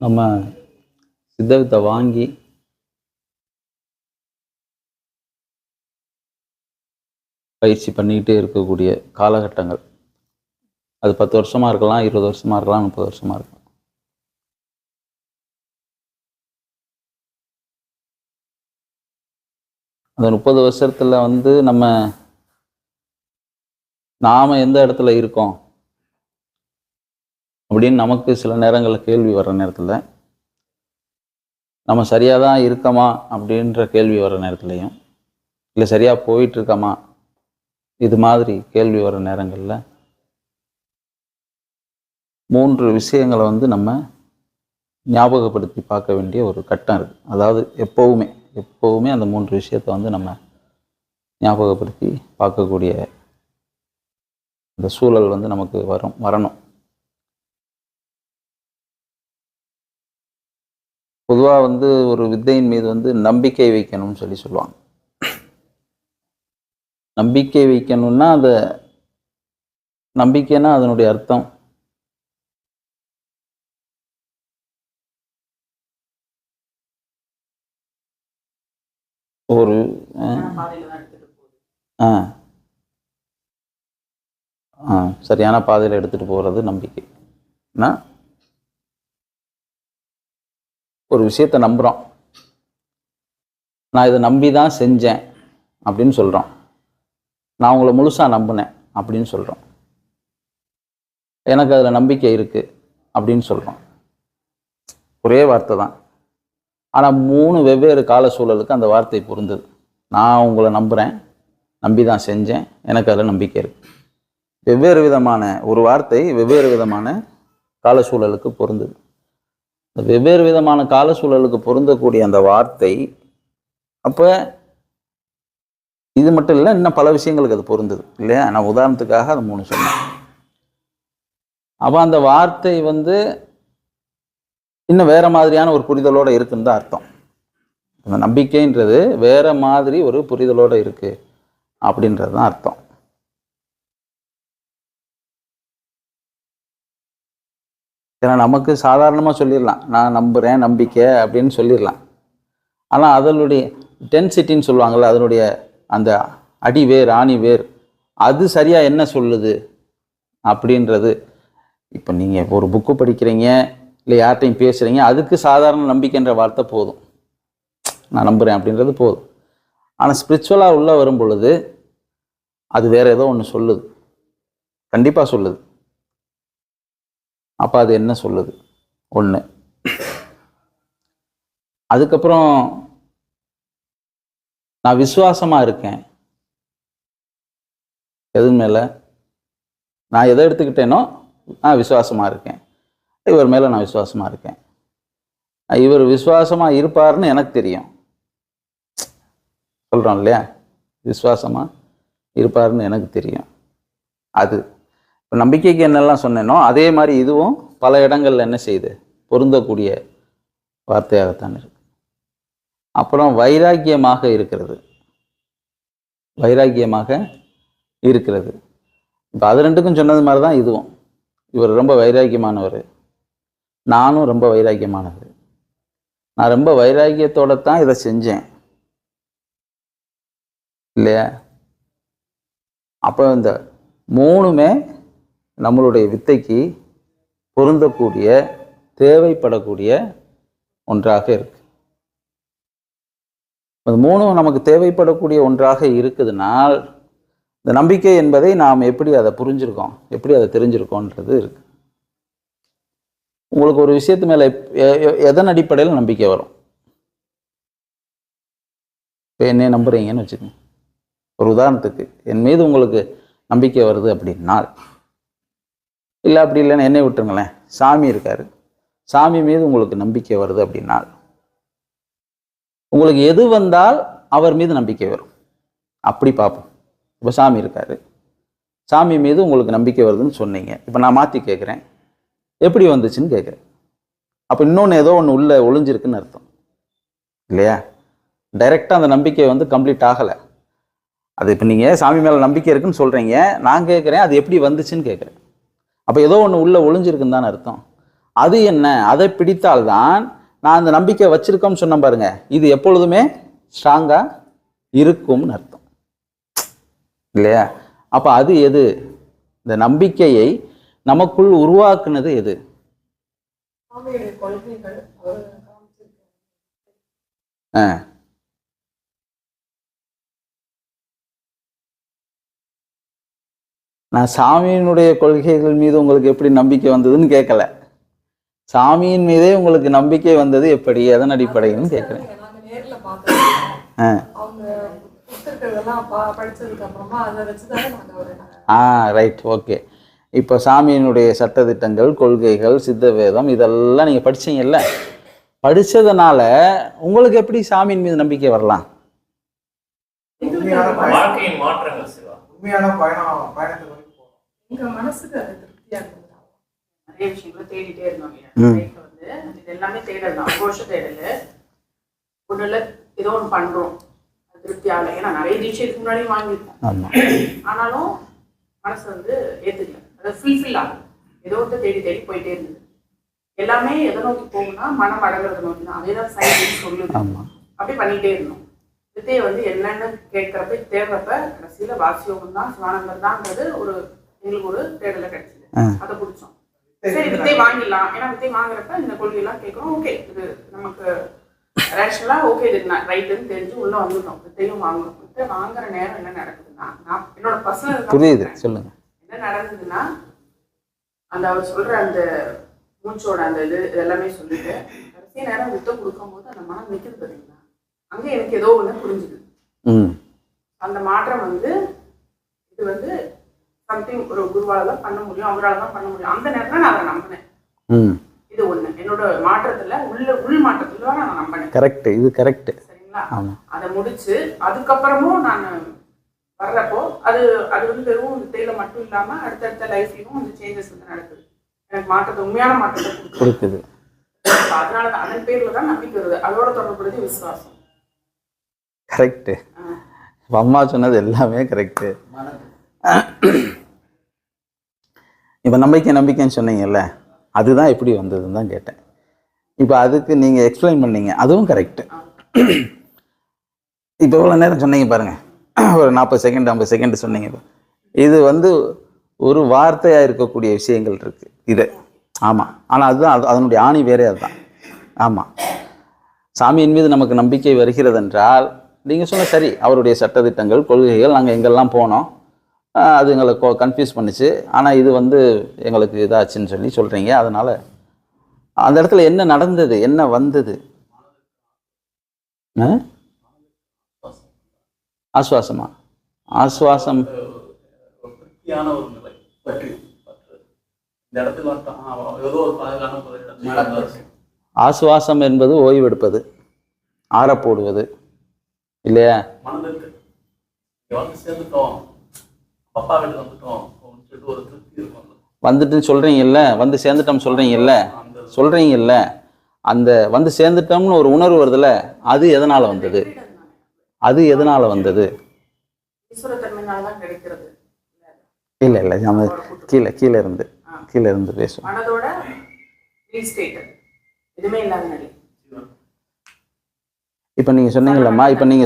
நம்ம சித்தவித்தை வாங்கி பயிற்சி பண்ணிக்கிட்டே இருக்கக்கூடிய காலகட்டங்கள், அது 10 வருஷமாக இருக்கலாம், 20 வருஷமாக இருக்கலாம், 30 வருஷமாக இருக்கலாம். அந்த 30 வருஷத்தில் நாம் எந்த இடத்துல இருக்கோம் அப்படின்னு நமக்கு சில நேரங்களில் கேள்வி வர்ற நேரத்தில், நம்ம சரியாக தான் இருக்கோமா அப்படின்ற கேள்வி வர்ற நேரத்துலையும், இல்லை சரியாக போயிட்டுருக்கோமா இது மாதிரி கேள்வி வர்ற நேரங்களில் 3 விஷயங்களை நம்ம ஞாபகப்படுத்தி பார்க்க வேண்டிய ஒரு கட்டம் இருக்குது. அதாவது எப்போவுமே அந்த 3 விஷயத்தை நம்ம ஞாபகப்படுத்தி பார்க்கக்கூடிய அந்த சூழல் நமக்கு வரணும். பொதுவாக ஒரு வித்தையின் மீது நம்பிக்கை வைக்கணும்னு சொல்லுவாங்க. நம்பிக்கை வைக்கணும்னா நம்பிக்கைன்னா அதனுடைய அர்த்தம் ஒரு சரியான பாதையில் எடுத்துட்டு போகிறது நம்பிக்கைனா, ஒரு விஷயத்தை நம்புகிறோம், நான் இதை நம்பி தான் செஞ்சேன் அப்படின்னு சொல்கிறோம், நான் உங்களை முழுசாக நம்பினேன் அப்படின்னு சொல்கிறோம், எனக்கு அதில் நம்பிக்கை இருக்குது அப்படின்னு சொல்கிறோம். ஒரே வார்த்தை தான், ஆனால் 3 வெவ்வேறு கால சூழலுக்கு அந்த வார்த்தை பொருந்தது. நான் உங்களை நம்புகிறேன், நம்பி தான் செஞ்சேன், எனக்கு அதில் நம்பிக்கை இருக்குது. வெவ்வேறு விதமான ஒரு வார்த்தை வெவ்வேறு விதமான கால சூழலுக்கு பொருந்தது. வெவ்வேறு விதமான கால சூழலுக்கு பொருந்தக்கூடிய அந்த வார்த்தை, அப்போ இது மட்டும் இல்லை, இன்னும் பல விஷயங்களுக்கு அது பொருந்தது இல்லையா? நான் உதாரணத்துக்காக அது 3 சொன்னேன். அப்போ அந்த வார்த்தை இன்னும் வேற மாதிரியான ஒரு புரிதலோடு இருக்குன்னு தான் அர்த்தம். அந்த நம்பிக்கைன்றது வேற மாதிரி ஒரு புரிதலோடு இருக்கு அப்படின்றது தான் அர்த்தம். ஏன்னா நமக்கு சாதாரணமாக சொல்லிடலாம், நான் நம்புகிறேன் நம்பிக்கை அப்படின்னு சொல்லிடலாம். ஆனால் அதனுடைய டென்சிட்டின்னு சொல்லுவாங்கள்ல, அதனுடைய அந்த அடிவேர் ஆணிவேர், அது சரியாக என்ன சொல்லுது அப்படின்றது. இப்போ நீங்கள் ஒரு புக்கு படிக்கிறீங்க, இல்லை யார்கிட்டையும் பேசுகிறீங்க, அதுக்கு சாதாரண நம்பிக்கைன்ற வார்த்தை போதும், நான் நம்புகிறேன் அப்படின்றது போதும். ஆனால் ஸ்பிரிச்சுவலாக உள்ளே வரும் பொழுது அது வேறு ஏதோ ஒன்று சொல்லுது, கண்டிப்பாக சொல்லுது. அப்போ அது என்ன சொல்லுது? ஒன்று. அதுக்கப்புறம் நான் விசுவாசமாக இருக்கேன் எது மேலே, நான் எதை எடுத்துக்கிட்டேனோ நான் விசுவாசமாக இருக்கேன், இவர் மேலே நான் விசுவாசமாக இருக்கேன், இவர் விசுவாசமாக இருப்பார்னு எனக்கு தெரியும் சொல்கிறோம் இல்லையா? விசுவாசமாக இருப்பார்னு எனக்கு தெரியும். அது இப்போ நம்பிக்கைக்கு என்னெல்லாம் சொன்னேனோ அதே மாதிரி இதுவும் பல இடங்களில் என்ன செய்யுது, பொருந்தக்கூடிய வார்த்தையாகத்தான் இருக்கு. அப்புறம் வைராக்கியமாக இருக்கிறது. இப்போ அது 2க்கும் சொன்னது மாதிரி தான் இதுவும். இவர் ரொம்ப வைராக்கியமானவர், நானும் ரொம்ப வைராக்கியமானவர், நான் ரொம்ப வைராக்கியத்தோட தான் இதை செஞ்சேன் இல்லையா? அப்போ இந்த 3மே நம்மளுடைய வித்தைக்கு பொருந்தக்கூடிய தேவைப்படக்கூடிய ஒன்றாக இருக்கு. அது 3ம் நமக்கு தேவைப்படக்கூடிய ஒன்றாக இருக்குதுனால், இந்த நம்பிக்கை என்பதை நாம் எப்படி அதை புரிஞ்சிருக்கோம், எப்படி அதை தெரிஞ்சிருக்கோன்றது இருக்கு. உங்களுக்கு ஒரு விஷயத்து மேலே எதன் அடிப்படையில் நம்பிக்கை வரும்? இப்போ என்னை நம்புறீங்கன்னு வச்சுக்கோங்க, ஒரு உதாரணத்துக்கு என் மீது உங்களுக்கு நம்பிக்கை வருது அப்படின்னால், இல்லை அப்படி இல்லைன்னு என்னை விட்டுருங்களேன், சாமி இருக்காரு, சாமி மீது உங்களுக்கு நம்பிக்கை வருது அப்படின்னால், உங்களுக்கு எது வந்தால் அவர் மீது நம்பிக்கை வரும் அப்படி பார்ப்போம். இப்போ சாமி இருக்காரு, சாமி மீது உங்களுக்கு நம்பிக்கை வருதுன்னு சொன்னீங்க. இப்போ நான் மாற்றி கேட்குறேன், எப்படி வந்துச்சுன்னு கேட்குறேன். அப்போ இன்னொன்று ஏதோ ஒன்று உள்ள ஒளிஞ்சிருக்குன்னு அர்த்தம் இல்லையா? டைரெக்டாக அந்த நம்பிக்கை கம்ப்ளீட் ஆகலை. அது இப்போ நீங்கள் சாமி மேலே நம்பிக்கை இருக்குன்னு சொல்கிறீங்க, நான் கேட்குறேன் அது எப்படி வந்துச்சுன்னு கேட்குறேன். அப்போ ஏதோ ஒன்று உள்ள ஒளிஞ்சிருக்குன்னு தானே அர்த்தம். அது என்ன, அதை பிடித்தால்தான் நான் அந்த நம்பிக்கை வச்சிருக்கோம்னு சொன்னேன் பாருங்க, இது எப்பொழுதுமே ஸ்ட்ராங்கா இருக்கும்னு அர்த்தம் இல்லையா? அப்ப அது எது? இந்த நம்பிக்கையை நமக்குள் உருவாக்குனது எது? நான் சாமியினுடைய கொள்கைகள் மீது உங்களுக்கு எப்படி நம்பிக்கை வந்ததுன்னு கேட்கல. சாமியின் மீதே உங்களுக்கு நம்பிக்கை வந்தது எப்படி, எதன் அடிப்படைன்னு கேட்கிறேன். Right, okay. இப்போ சாமியினுடைய சட்டதிட்டங்கள், கொள்கைகள், சித்த வேதம் இதெல்லாம் நீங்க படிச்சீங்கல்ல, படிச்சதுனால உங்களுக்கு எப்படி சாமியின் மீது நம்பிக்கை வரலாம்? நிறைய விஷயங்களை தேடிட்டே இருந்தாங்க. இது எல்லாமே தேடல் தான், வருஷம் தேடல். ஒண்ணுல ஏதோ ஒன்று பண்றோம், திருப்தி ஆகல. ஏன்னா நிறைய தீட்சைக்கு முன்னாடியும் வாங்கியிருக்கோம், ஆனாலும் மனசு ஏத்துக்கல, அதை ஃபுல்ஃபில் ஆகும். ஏதோ ஒன்று தேடி தேடி போயிட்டே இருந்தது. எல்லாமே எதை நோக்கி போகும்னா மனம் அடங்குறத நோக்கி தான். அதேதான் சயின்ஸ் சொல்லுது. அப்படி பண்ணிட்டே இருந்தோம். வித்தையை என்னன்னு கேட்கறப்ப தேடுறப்ப கடைசியில வாசியோகம் தான், சிவானந்தர் தான்ன்றது எங்களுக்கு ஒரு தேடலை கிடைச்சது. அதை பிடிச்சோம். சரி வித்தை வாங்கிடலாம். ஏன்னா வித்தை வாங்குறப்ப இந்த கொள்கையெல்லாம் கேட்கறோம். ஓகே, இது நமக்கு ரேஷனலா ஓகே, இது ரைட்டுன்னு தெரிஞ்சு உள்ள வந்துட்டோம். வித்தையும் வாங்கணும். வித்தை வாங்குற நேரம் என்ன நடக்குதுன்னா, நான் என்னோட பர்சனல் சொல்லுங்க என்ன நடந்ததுன்னா, அவர் சொல்ற அந்த மூச்சோட அந்த இதெல்லாமே சொல்லிட்டு கடைசி நேரம் வித்தை கொடுக்கும் போது அந்த மனம் நிற்குது பார்த்தீங்கன்னா, அங்க எனக்கு ஏதோ ஒண்ணு புரிஞ்சுது. அந்த மாற்றம் இது சம்திங் ஒரு குருவால தான் பண்ண முடியும், அவரால் தான் பண்ண முடியும். அந்த நேரத்துல நான் அதை நம்பினேன். இது ஒண்ணு என்னோட மாற்றத்துல உள் மாற்றத்துல நான் நம்பினேன். கரெக்ட், இது கரெக்ட். சரிங்களா? அதை முடிச்சு அதுக்கப்புறமும் நான் வர்றப்போ அது வெறும் வித்தையில மட்டும் இல்லாம அடுத்தடுத்த லைஃப்லயும் அந்த சேஞ்சஸ் நடக்குது. எனக்கு மாற்றத்தை, உண்மையான மாற்றத்தை கொடுக்குது. அதனாலதான் அதன் பேர்ல தான் நம்பிக்கை வருது. அதோட தொடர்புறது விசுவாசம். கரெக்ட். அம்மா சொன்னது எல்லாமே கரெக்ட். இப்போ நம்பிக்கைன்னு சொன்னீங்கல்ல, அதுதான் எப்படி வந்ததுன்னு தான் கேட்டேன். இப்போ அதுக்கு நீங்கள் எக்ஸ்பிளைன் பண்ணீங்க, அதுவும் கரெக்டு. இப்போ இவ்வளோ நேரம் சொன்னீங்க பாருங்கள், ஒரு 40 செகண்ட் 50 செகண்ட் சொன்னீங்க. இது ஒரு வார்த்தையாக இருக்கக்கூடிய விஷயங்கள் இருக்குது இது. ஆமாம், ஆனால் அதுதான் அதனுடைய ஆணி வேறே அதுதான். ஆமாம், சாமியின் மீது நமக்கு நம்பிக்கை வருகிறது என்றால் நீங்கள் சொன்ன சரி, அவருடைய சட்டதிட்டங்கள், கொள்கைகள், நாங்கள் எங்கெல்லாம் போனோம், அது எங்களை கன்ஃபியூஸ் பண்ணிச்சு. ஆனால் இது எங்களுக்கு இதாச்சுன்னு சொல்கிறீங்க. அதனால் அந்த இடத்துல என்ன நடந்தது, என்ன வந்தது? ஆஸ்வாசமா? ஆஸ்வாசம் ஆசுவாசம் என்பது ஓய்வெடுப்பது, ஆறப்போடுவது இல்லையா? வந்துட்டு சொல்றீங்கல்ல, சேர்ந்துட்டோம் சொல்றீங்கல்ல, அந்த சேர்ந்துட்டோம்னு ஒரு உணர்வு வருதுல, அது எதனால வந்தது? இல்ல இல்ல, நம்ம கீழே இருந்து பேசுவோம். இப்ப நீங்க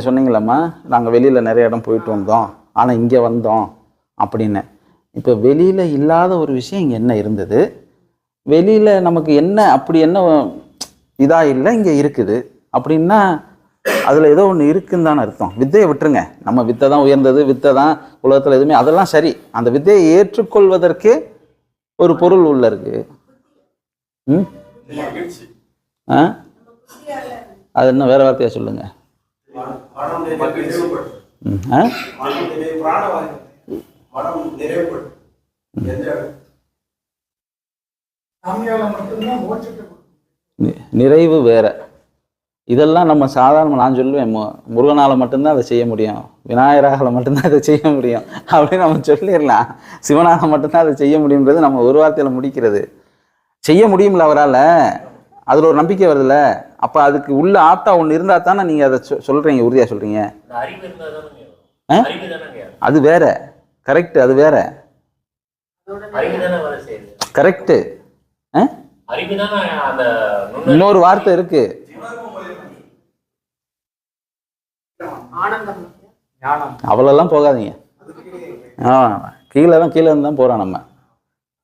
சொன்னீங்களம்மா, நாங்க வெளியில நிறைய இடம் போயிட்டு வந்தோம், ஆனா இங்க வந்தோம் அப்படின்னு. இப்போ வெளியில் இல்லாத ஒரு விஷயம் இங்கே என்ன இருந்தது, வெளியில் நமக்கு என்ன அப்படி என்ன இதாக இல்லை, இங்கே இருக்குது அப்படின்னா அதில் ஏதோ ஒன்று இருக்குன்னு தானே அர்த்தம். வித்தையை விட்டுருங்க, நம்ம வித்தை தான் உயர்ந்தது, வித்தை தான் உலகத்தில் எதுவுமே, அதெல்லாம் சரி. அந்த வித்தையை ஏற்றுக்கொள்வதற்கு ஒரு பொருள் உள்ள இருக்கு. அது என்ன வேற வார்த்தையா சொல்லுங்க. நிறைவு வேற. இதெல்லாம் நம்ம சாதாரண, நான் சொல்லுவேன், முருகனால் மட்டும்தான் அதை செய்ய முடியும், விநாயகரால் மட்டும்தான் அதை செய்ய முடியும் அப்படின்னு நம்ம சொல்லிடலாம். சிவனாக மட்டும்தான் அதை செய்ய முடியுன்றது நம்ம ஒரு வார்த்தையில் முடிக்கிறது. செய்ய முடியும்ல அவரால், அதில் ஒரு நம்பிக்கை வருதுல்ல. அப்போ அதுக்கு உள்ள ஆப்டா ஒன்று இருந்தால் தானே நீங்கள் அதை சொல்கிறீங்க, உறுதியாக சொல்கிறீங்க. அது வேற. கரெக்ட், அது வேற. கரெக்டு. அறிவுதான் அந்த இன்னொரு வார்த்தை இருக்கு, ஆனந்தம். அவ்வளோலாம் போகாதீங்க. கீழே இருந்து தான் போகிறோம் நம்ம.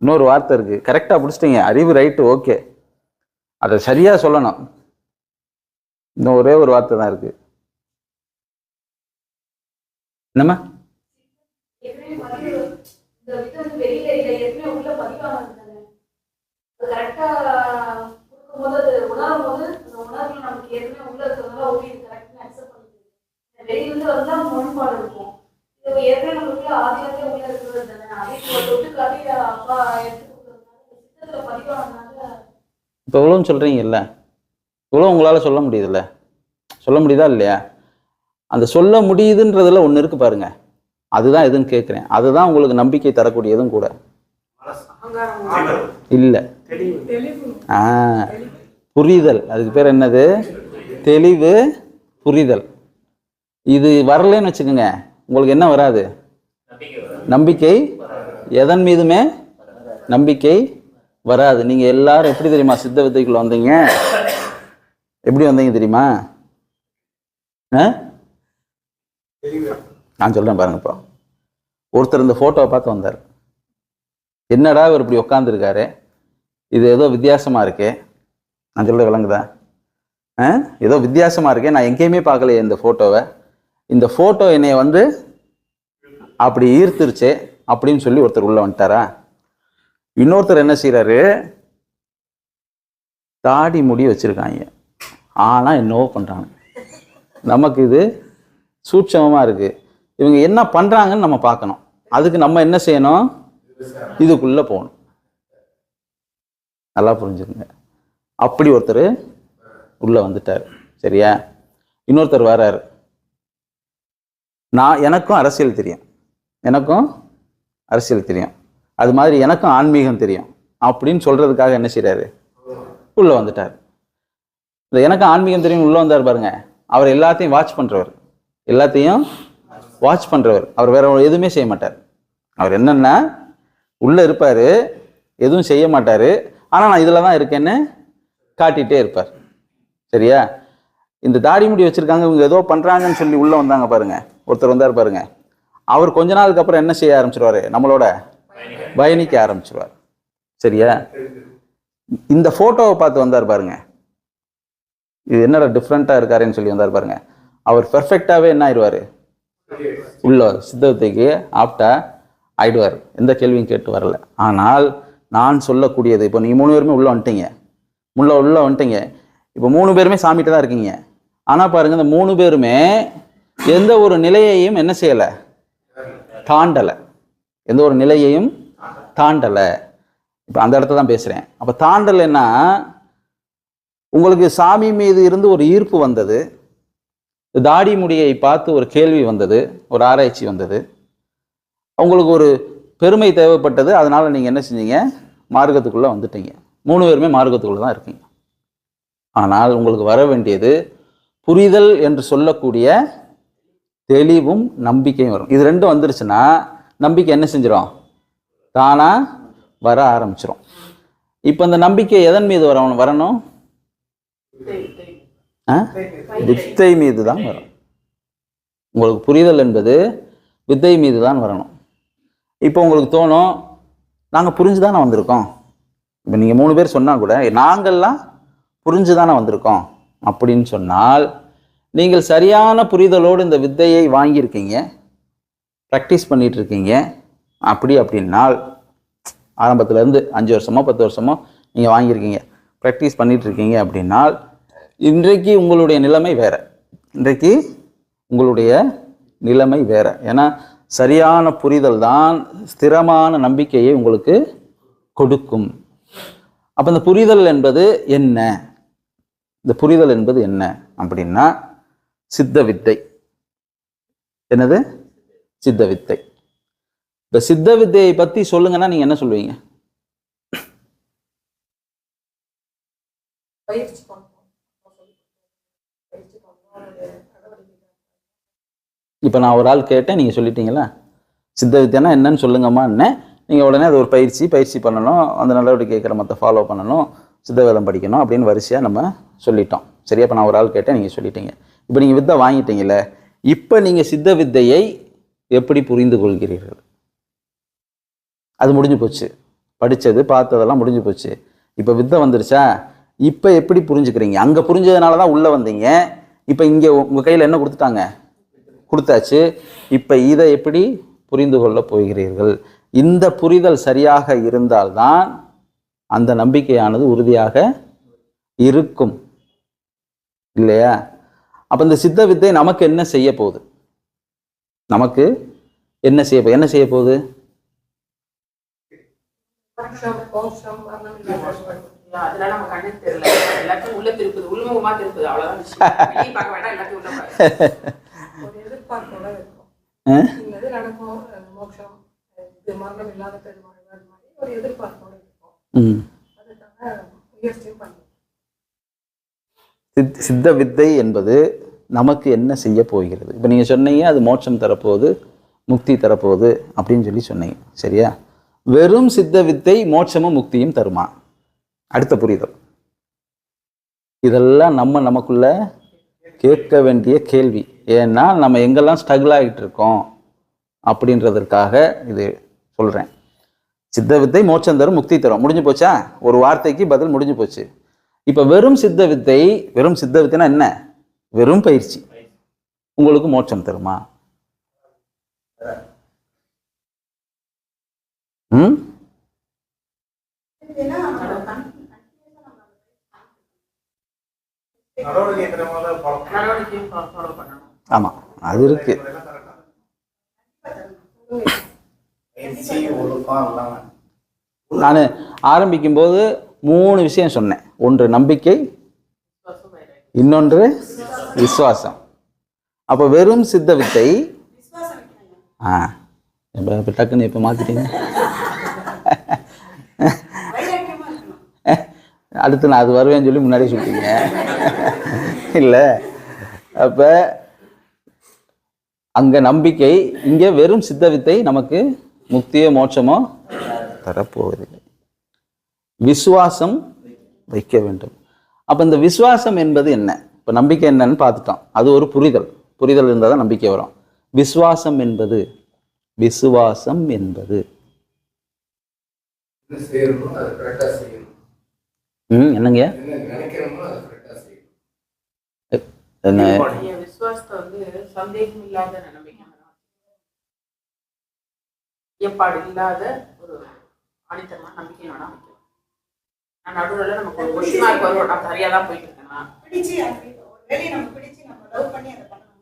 இன்னொரு வார்த்தை இருக்கு, கரெக்டாக பிடிச்சிட்டீங்க. அறிவு ரைட்டு, ஓகே, அதை சரியா சொல்லணும். இன்னும் ஒரே ஒரு வார்த்தை தான் இருக்கு. என்னம்மா? இப்போ இவ்வளோன்னு சொல்றீங்கல்ல, இவ்வளோ உங்களால் சொல்ல முடியுதுல்ல, சொல்ல முடியுதா இல்லையா? அந்த சொல்ல முடியுதுன்றதுல ஒன்று இருக்கு பாருங்க, அதுதான் எதுன்னு கேட்குறேன். அதுதான் உங்களுக்கு நம்பிக்கை தரக்கூடியதும் கூட. இல்லை, புரிதல். அதுக்கு பேர் என்னது? தெளிவு, புரிதல். இது வரலன்னு வச்சுக்கோங்க, உங்களுக்கு என்ன வராது? நம்பிக்கை. எதன் மீதுமே நம்பிக்கை வராது. நீங்க எல்லாரும் எப்படி தெரியுமா சித்த வித்தைக்குள்ள வந்தீங்க? எப்படி வந்தீங்க தெரியுமா? நான் சொல்றேன் பாருங்க. இப்போ ஒருத்தர் இந்த போட்டோவை பார்த்து வந்தார். என்னடா இவர் இப்படி உட்காந்துருக்காரு, இது ஏதோ வித்தியாசமா இருக்கே. நான் சொல்ற விளங்குதா? ஏதோ வித்தியாசமா இருக்கே, நான் எங்கேயுமே பார்க்கலையே இந்த போட்டோவை. இந்த போட்டோ என்னைய வந்து அப்படி ஈர்த்துருச்சே அப்படின்னு சொல்லி ஒருத்தர் உள்ள வந்துட்டாரா. இன்னொருத்தர் என்ன செய்யறாரு, தாடி முடி வச்சிருக்காங்க, ஆனா என்னவோ பண்றாங்க. நமக்கு இது சூட்சமமா இருக்கு. இவங்க என்ன பண்றாங்கன்னு நம்ம பார்க்கணும். அதுக்கு நம்ம என்ன செய்யணும்? இதுக்குள்ள போகணும். நல்லா புரிஞ்சுக்கங்க. அப்படி ஒருத்தர் உள்ள வந்துட்டார், சரியா? இன்னொருத்தர் வர்றாரு, எனக்கும் அரசியல் தெரியும், எனக்கும் அரசியல் தெரியும், அது மாதிரி எனக்கும் ஆன்மீகம் தெரியும் அப்படின்னு சொல்றதுக்காக என்ன செய்யறாரு? உள்ள வந்துட்டார். இந்த எனக்கு ஆன்மீகம் தெரியும் உள்ள வந்தார் பாருங்க. அவர் எல்லாத்தையும் வாட்ச் பண்றவர், எல்லாத்தையும் வாட்ச் பண்றவர். அவர் வேற எதுவுமே செய்ய மாட்டார். அவர் என்னன்னா உள்ள இருப்பாரு, எதுவும் செய்ய மாட்டாரு. ஆனா நான் இதுல தான் இருக்கேன்னு காட்டிட்டே இருப்பார், சரியா? இந்த தாடி முடி வச்சிருக்காங்க, இவங்க ஏதோ பண்றாங்கன்னு சொல்லி உள்ள வந்தாங்க பாருங்க. ஒருத்தர் வந்தார் பாருங்க. அவர் கொஞ்ச நாளுக்கு அப்புறம் என்ன செய்ய ஆரம்பிச்சிருவாரு? நம்மளோட பயணிக்க ஆரம்பிச்சிருவார், சரியா? இந்த போட்டோவை பார்த்து வந்தார் பாருங்க. இது என்னடா டிஃப்ரெண்டா இருக்காருன்னு சொல்லி வந்தார் பாருங்க. அவர் பெர்ஃபெக்டாவே என்ன ஆயிடுவாரு? உள்ள சித்தத்துக்கு ஆப்டா ஆயிடுவார். எந்த கேள்வியும் கேட்டு வரல. ஆனால் நான் சொல்லக்கூடியது, இப்போ நீங்க 3 பேருமே உள்ள வந்துட்டீங்க, உள்ள வந்துட்டீங்க. இப்போ 3 பேருமே சாமிகிட்ட தான் இருக்கீங்க. ஆனா பாருங்க, இந்த 3 பேருமே எந்த ஒரு நிலையையும் என்ன செய்யல? தாண்டல. எந்த ஒரு நிலையையும் தாண்டல. இப்ப அந்த இடத்த தான் பேசுறேன். அப்ப தாண்டலைன்னா, உங்களுக்கு சாமி மீது இருந்து ஒரு ஈர்ப்பு வந்தது, தாடி முடியை பார்த்து ஒரு கேள்வி வந்தது, ஒரு ஆராய்ச்சி வந்தது, உங்களுக்கு ஒரு பெருமை தேவைப்பட்டது. அதனால நீங்க என்ன செஞ்சீங்க? மார்க்கத்துக்குள்ள வந்துட்டீங்க. 3 பேருமே மார்க்கத்துக்குள்ள தான் இருக்கீங்க. ஆனால் உங்களுக்கு வர வேண்டியது புரிதல் என்று சொல்லக்கூடிய தெளிவும் நம்பிக்கையும் வரும். இது ரெண்டும் வந்துருச்சுன்னா நம்பிக்கை என்ன செஞ்சிடும்? தானா வர ஆரம்பிச்சிடும். இப்ப இந்த நம்பிக்கை எதன் மீது வரணும்? வித்தை மீது தான் வரும். உங்களுக்கு புரிதல் என்பது வித்தை மீது தான் வரணும். இப்போ உங்களுக்கு தோணும், நாங்க புரிஞ்சுதானே வந்திருக்கோம். இப்ப நீங்க 3 பேர் சொன்னா கூட நாங்கள்லாம் புரிஞ்சுதானே வந்திருக்கோம் அப்படின்னு சொன்னால், நீங்கள் சரியான புரிதலோடு இந்த வித்தையை வாங்கியிருக்கீங்க, ப்ராக்டிஸ் பண்ணிட்டு இருக்கீங்க. அப்படின்னால் ஆரம்பத்துல இருந்து 5 வருஷமோ 10 வருஷமோ நீங்க வாங்கியிருக்கீங்க, ப்ராக்டிஸ் பண்ணிட்டு இருக்கீங்க அப்படின்னால், இன்றைக்கு உங்களுடைய நிலைமை வேற. இன்றைக்கு உங்களுடைய நிலைமை வேற. ஏன்னா சரியான புரிதல் தான் ஸ்திரமான நம்பிக்கையை உங்களுக்கு கொடுக்கும். அப்ப இந்த புரிதல் என்பது என்ன? இந்த புரிதல் என்பது என்ன அப்படின்னா, சித்த வித்தை. என்னது? சித்த வித்தை. இப்ப சித்த வித்தையை பத்தி சொல்லுங்கன்னா நீங்க என்ன சொல்லுவீங்க? இப்ப நான் ஒரு ஆள் கேட்டேன், நீங்க சொல்லிட்டீங்களா? சித்த வித்தைனா என்னன்னு சொல்லுங்கம்மா. என்ன நீங்க உடனே அது ஒரு பயிற்சி பண்ணணும், அந்த நடவடிக்கை கேட்குற மற்ற ஃபாலோ பண்ணணும், சித்தவேதம் படிக்கணும் அப்படின்னு வரிசையாக நம்ம சொல்லிட்டோம். சரியா? இப்போ நான் ஒரு ஆள் கேட்டேன், நீங்கள் சொல்லிட்டீங்க. இப்போ நீங்கள் வித்தை வாங்கிட்டீங்கல்ல, இப்போ நீங்கள் சித்த வித்தையை எப்படி புரிந்து கொள்கிறீர்கள்? அது முடிஞ்சு போச்சு. படித்தது பார்த்ததெல்லாம் முடிஞ்சு போச்சு. இப்போ வித்தை வந்துருச்சா? இப்போ எப்படி புரிஞ்சுக்கிறீங்க? அங்கே புரிஞ்சதுனால தான் உள்ளே வந்தீங்க. இப்போ இங்கே உங்கள் கையில் என்ன கொடுத்தாச்சு. இப்போ இதை எப்படி புரிந்து கொள்ள போகிறீர்கள்? இந்த புரிதல் சரியாக இருந்தால்தான் அந்த நம்பிக்கையானது உறுதியாக இருக்கும், இல்லையா? அப்போ இந்த சித்த வித்தை நமக்கு என்ன செய்ய போகுது? நமக்கு என்ன செய்ய போகுது? அதெல்லாம் நம்ம கண்ணுக்கு தெரியல, எல்லாத்தையும் உள்ள திருப்புது, உள்முகமா திருப்புது, அவ்வளவுதான் விஷயம். பார்க்க வேண்டாம், எல்லாத்தையும் உள்ள பாருங்க. ஒரு எதிர்பார்ப்போட இருக்கும், இது நடக்கும், மோட்சம், இது மரணம் இல்லாத பெருமாள் மாதிரி ஒரு எதிர்பார்ப்போட இருக்கும். அதுக்காக முயற்சியும் பண்ணுவோம். சித்த வித்தை என்பது நமக்கு என்ன செய்ய போகிறது? இப்போ நீங்கள் சொன்னீங்க அது மோட்சம் தரப்போகுது, முக்தி தரப்போகுது அப்படின்னு சொன்னீங்க. சரியா? வெறும் சித்த வித்தை மோட்சமும் முக்தியும் தருமா? அடுத்த புரிதல். இதெல்லாம் நமக்குள்ள கேட்க வேண்டிய கேள்வி. ஏன்னா நம்ம எங்கெல்லாம் ஸ்ட்ரகிள் ஆகிட்டு இருக்கோம் அப்படின்றதற்காக இது சொல்கிறேன். சித்த வித்தை மோட்சம் தரும், முக்தி தரும், முடிஞ்சு போச்சா? ஒரு வார்த்தைக்கு பதில் முடிஞ்சு போச்சு. இப்போ வெறும் சித்த வித்தைனா என்ன? வெறும் பயிற்சி உங்களுக்கு மோட்சம் தருமா? ஆமா, அது இருக்கு. நான் ஆரம்பிக்கும் போது 3 விஷயம் சொன்னேன். ஒன்று நம்பிக்கை, இன்னொன்று விசுவாசம். அப்போ வெறும் சித்த வித்தை டக்குன்னு இப்போ மாத்திட்டீங்க. அடுத்து நான் அது வருவேன்னு சொல்லி முன்னாடியே சொல்லிட்டீங்க இல்லை? அப்போ அங்கே நம்பிக்கை, இங்கே வெறும் சித்த வித்தை நமக்கு முக்தியோ மோட்சமோ தரப்போவதில்லை. விசுவாசம் வைக்க வேண்டும். அப்போ இந்த விசுவாசம் என்பது என்ன? இப்போ நம்பிக்கை என்னன்னு பார்த்துட்டோம். அது ஒரு புரிதல் இருந்தால் தான் நம்பிக்கை வரும். விசுவாசம் என்பது என்னங்க? என்ன விசுவாசத்தை வந்து சந்தேகம் இல்லாத நம்பிக்கை, ஏற்பாடு இல்லாத ஒரு ஆணித்தரமான நம்பிக்கையோட அமைக்கும். நான் நடுவில் நமக்கு ஒரு கொஸ்டின் மார்க் வரும், நான் சரியா தான் போயிட்டு இருக்கேன்னா பிடிச்சி வேலையை நம்ம பிடிச்சி நம்ம லவ் பண்ணி அதை பண்ணணும்.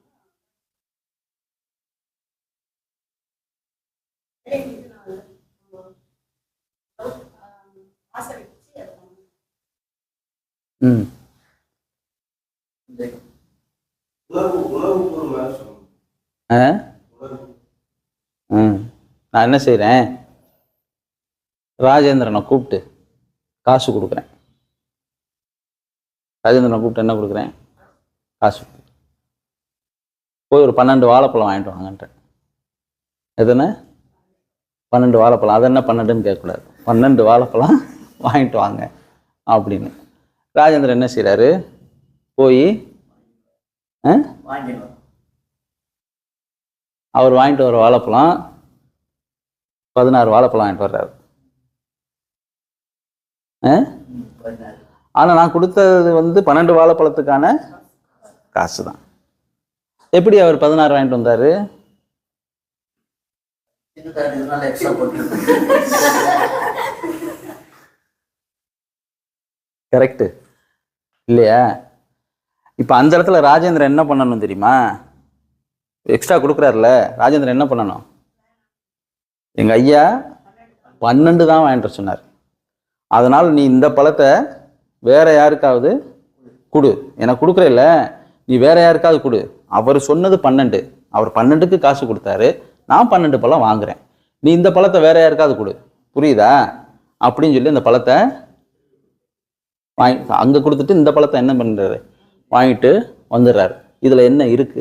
ஆசை வச்சு அதை பண்ணணும். நான் என்ன செய்கிறேன்? ராஜேந்திரனை கூப்பிட்டு காசு கொடுக்குறேன். ராஜேந்திரனை கூப்பிட்டு என்ன கொடுக்குறேன்? காசு. போய் ஒரு 12 வாழைப்பழம் வாங்கிட்டு வாங்கன்றேன். எதுன்னு? 12 வாழைப்பழம். அது என்ன 12ன்னு கேட்கக்கூடாது. 12 வாழைப்பழம் வாங்கிட்டு வாங்க அப்படின்னு. ராஜேந்திரன் என்ன செய்கிறாரு? போய் அவர் வாங்கிட்டு வர வாழைப்பழம் 16 வாழைப்பழம் வாங்கிட்டு வர்றாரு. ஆனால் நான் கொடுத்தது வந்து 12 வாழைப்பழத்துக்கான காசு தான். எப்படி அவர் 16 வாங்கிட்டு வந்தாரு? கரெக்டு இல்லையா? இப்போ அந்த இடத்துல ராஜேந்திரன் என்ன பண்ணணும் தெரியுமா? எக்ஸ்ட்ரா கொடுக்குறாருல, ராஜேந்திரன் என்ன பண்ணணும்? எங்கள் ஐயா 12 தான் வாங்கிட்டு சொன்னார். அதனால் நீ இந்த பழத்தை வேற யாருக்காவது கொடு. எனக்கு கொடுக்குறேல்ல, நீ வேற யாருக்காவது கொடு. அவர் சொன்னது 12, அவர் 12க்கு காசு கொடுத்தாரு, நான் 12 பழம் வாங்குறேன். நீ இந்த பழத்தை வேற யாருக்காவது கொடு, புரியுதா? அப்படின்னு சொல்லி இந்த பழத்தை வாங்கி அங்கே கொடுத்துட்டு இந்த பழத்தை என்ன பண்ணுறாரு? வாங்கிட்டு வந்துடுறாரு. இதில் என்ன இருக்கு?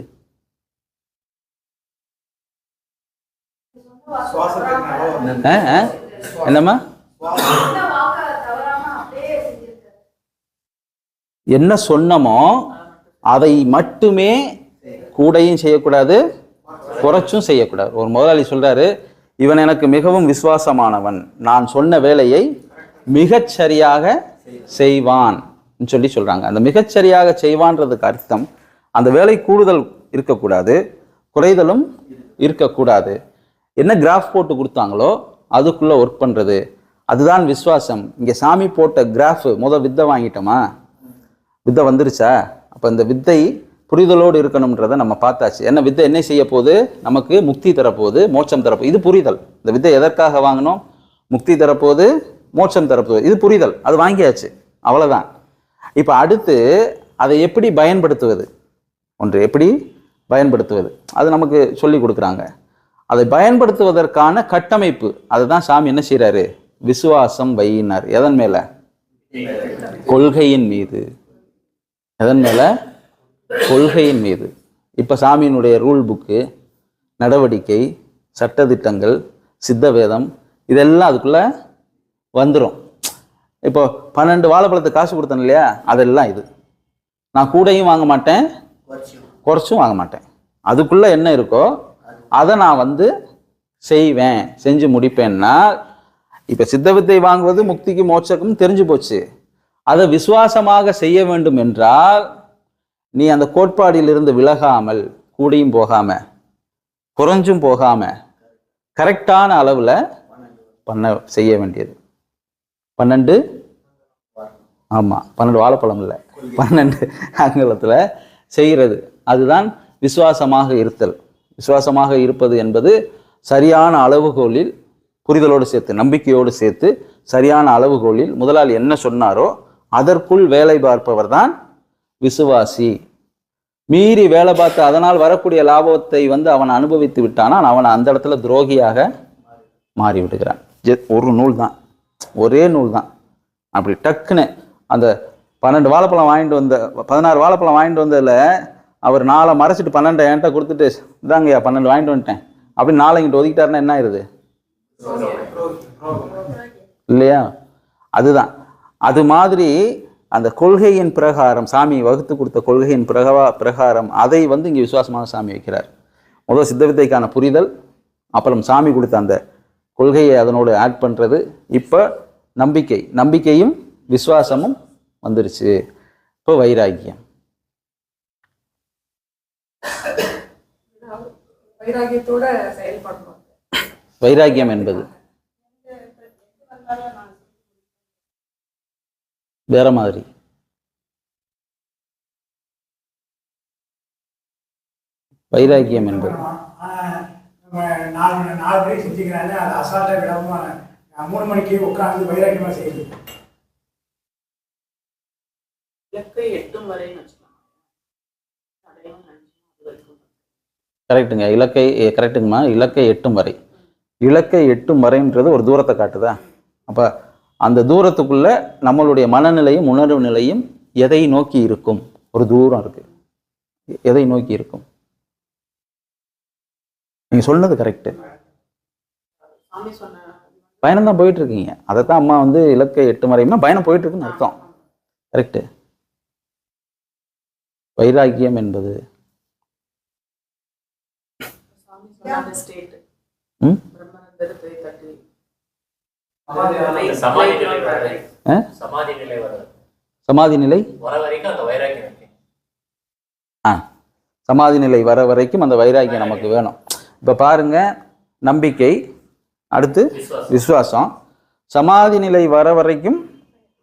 என்னம்மா? என்ன சொன்னமோ அதை மட்டுமே கூடையும் செய்யக்கூடாது, குறைச்சும் செய்யக்கூடாது. ஒரு முதலாளி சொல்றாரு, இவன் எனக்கு மிகவும் விசுவாசமானவன், நான் சொன்ன வேலையை மிகச் சரியாக செய்வான் சொல்லி சொல்றாங்க. அந்த மிகச்சரியாக செய்வான்றதுக்கு அர்த்தம் அந்த வேலை கூடுதல் இருக்கக்கூடாது, குறைதலும் இருக்கக்கூடாது. என்ன கிராஃப் போட்டு கொடுத்தாங்களோ அதுக்குள்ள ஒர்க் பண்றது, அதுதான் விசுவாசம். இங்க சாமி போட்ட கிராஃப் வித்தை வாங்கிட்டோமா, வித்தை வந்துருச்சா? அப்ப இந்த வித்தை புரிதலோடு இருக்கணும்ன்றதை நம்ம பார்த்தாச்சு. என்ன வித்தை என்ன செய்ய போகுது? நமக்கு முக்தி தரப்போகுது, மோட்சம் தரப்போகுது. இது புரிதல். இந்த வித்தை எதற்காக வாங்கணும்? முக்தி தரப்போகுது, மோட்சம் தரப்போகுது. இது புரிதல். அது வாங்கியாச்சு, அவ்வளவுதான். இப்ப அடுத்து அதை எப்படி பயன்படுத்துவது, ஒன்று எப்படி பயன்படுத்துவது, அது நமக்கு சொல்லி கொடுக்குறாங்க. அதை பயன்படுத்துவதற்கான கட்டமைப்பு அதுதான் சாமி என்ன செய்யறாரு? விசுவாசம் வையினார். எதன் மேல? கொள்கையின் மீது. எதன் மேல? கொள்கையின் மீது. இப்ப சாமியினுடைய ரூல் புக்கு, நடவடிக்கை, சட்டதிட்டங்கள், சித்த வேதம், இதெல்லாம் அதுக்குள்ள வந்துடும். இப்போ 12 வாழைப்பழத்தை காசு கொடுத்தேன் இல்லையா, அதெல்லாம் இது. நான் கூடையும் வாங்க மாட்டேன், குறைச்சும் வாங்க மாட்டேன். அதுக்குள்ள என்ன இருக்கோ அதை நான் செய்வேன், செஞ்சு முடிப்பேன்னா, இப்ப சித்த வித்தை வாங்குவது முக்திக்கு மோட்சக்கும் தெரிஞ்சு போச்சு. அதை விசுவாசமாக செய்ய வேண்டும் என்றால் நீ அந்த கோட்பாடிலிருந்து விலகாமல், கூடியும் போகாம குறைஞ்சும் போகாம கரெக்டான அளவுல செய்ய வேண்டியது. 12 வாழைப்பழம் இல்லை, 12 அங்குலத்துல செய்கிறது. அதுதான் விசுவாசமாக இருத்தல். விசுவாசமாக இருப்பது என்பது சரியான அளவுகோலில், புரிதலோடு சேர்த்து, நம்பிக்கையோடு சேர்த்து சரியான அளவுகோலில் முதலாளி என்ன சொன்னாரோ அதற்குள் வேலை பார்ப்பவர் தான் விசுவாசி. மீறி வேலை பார்த்து அதனால் வரக்கூடிய லாபத்தை அவன் அனுபவித்து விட்டானா அவன் அந்த இடத்துல துரோகியாக மாறி விடுகிறான். ஒரு நூல் தான், ஒரே நூல் தான். அப்படி டக்குன்னு அந்த 12 வாழைப்பழம் வாங்கிட்டு வந்த 16 வாழைப்பழம் வாங்கிட்டு வந்ததில் அவர் 4 மறைச்சிட்டு 12 என்கிட்ட கொடுத்துட்டு, இதாங்கய்யா 12 வாங்கிட்டு வந்துட்டேன் அப்படின்னு 4 இங்கிட்ட ஒதுக்கிட்டாருன்னா என்ன ஆயிருது? இல்லையா? அதுதான். அது மாதிரி அந்த கொள்கையின் பிரகாரம், சாமி வகுத்து கொடுத்த கொள்கையின் பிரகாரம் அதை இங்கே விசுவாசமாக சாமி வைக்கிறார். முதல் சித்த வித்தைக்கான புரிதல், அப்புறம் சாமி கொடுத்த அந்த கொள்கையை அதனோடு ஆட் பண்றது, இப்போ நம்பிக்கையும் விசுவாசமும் வந்துருச்சு. இப்போ வைராக்கியம். வைராக்கியம் என்பது வேற மாதிரி. வைராக்கியம் என்பது கரெக்டுங்க. கரெக்டுங்கம்மா. இலக்கை எட்டும் வரை, இலக்கை எட்டும் வரைன்றது ஒரு தூரத்தை காட்டுதா? அப்ப அந்த தூரத்துக்குள்ள நம்மளுடைய மனநிலையும் உணர்வு நிலையும் எதை நோக்கி இருக்கும்? ஒரு தூரம் இருக்கு, எதை நோக்கி இருக்கும்? நீங்க சொன்னது கரெக்டு. பயணம் தான் போயிட்டு இருக்கீங்க. அதைத்தான் அம்மா இலக்கை எட்டும் வரையும்னா பயணம் போயிட்டு இருக்குன்னு அர்த்தம். கரெக்டு. வைராக்கியம் என்பது சமாதி நிலை சமாதி நிலை வர வரைக்கும் அந்த வைராக்கியம் நமக்கு வேணும். இப்ப பாருங்க, நம்பிக்கை, அடுத்து விசுவாசம், சமாதி நிலை வர வரைக்கும்